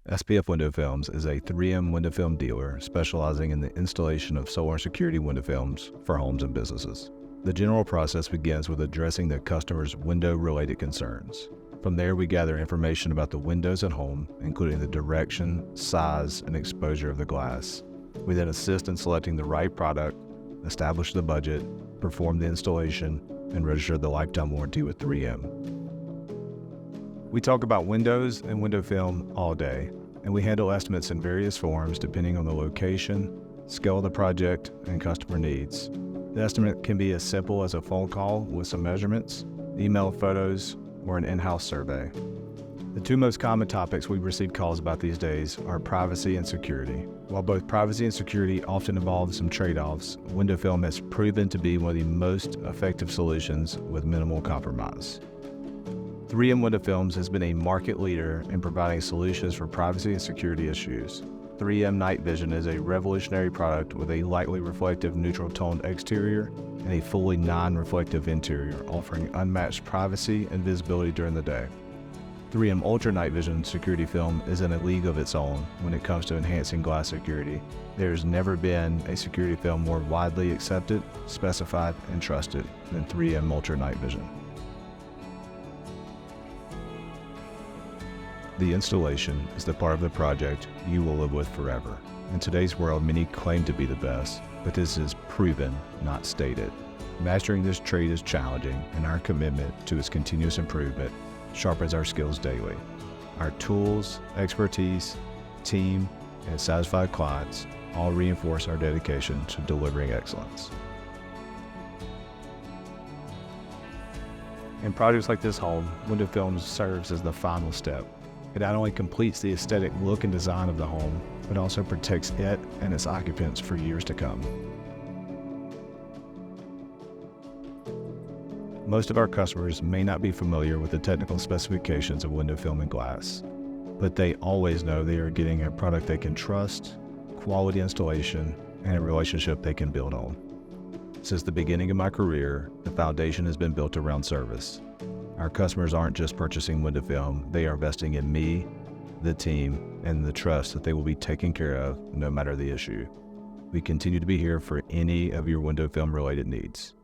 SPF Window Films is a 3M window film dealer specializing in the installation of solar and security window films for homes and businesses. The general process begins with addressing the customer's window-related concerns. From there, we gather information about the windows at home, including the direction, size, and exposure of the glass. We then assist in selecting the right product, establish the budget, perform the installation, and register the lifetime warranty with 3M. We talk about windows and window film all day, and we handle estimates in various forms depending on the location, scale of the project, and customer needs. The estimate can be as simple as a phone call with some measurements, email photos, or an in-house survey. The two most common topics we receive calls about these days are privacy and security. While both privacy and security often involve some trade-offs, window film has proven to be one of the most effective solutions with minimal compromise. 3M Window Films has been a market leader in providing solutions for privacy and security issues. 3M Night Vision is a revolutionary product with a lightly reflective neutral toned exterior and a fully non-reflective interior, offering unmatched privacy and visibility during the day. 3M Ultra Night Vision security film is in a league of its own when it comes to enhancing glass security. There has never been a security film more widely accepted, specified, and trusted than 3M Ultra Night Vision. The installation is the part of the project you will live with forever. In today's world, many claim to be the best, but this is proven, not stated. Mastering this trade is challenging, and our commitment to its continuous improvement sharpens our skills daily. Our tools, expertise, team, and satisfied clients all reinforce our dedication to delivering excellence. In projects like this home, window film serves as the final step. It not only completes the aesthetic look and design of the home, but also protects it and its occupants for years to come. Most of our customers may not be familiar with the technical specifications of window film and glass, but they always know they are getting a product they can trust, quality installation, and a relationship they can build on. Since the beginning of my career, the foundation has been built around service. Our customers aren't just purchasing window film, they are investing in me, the team, and the trust that they will be taken care of no matter the issue. We continue to be here for any of your window film related needs.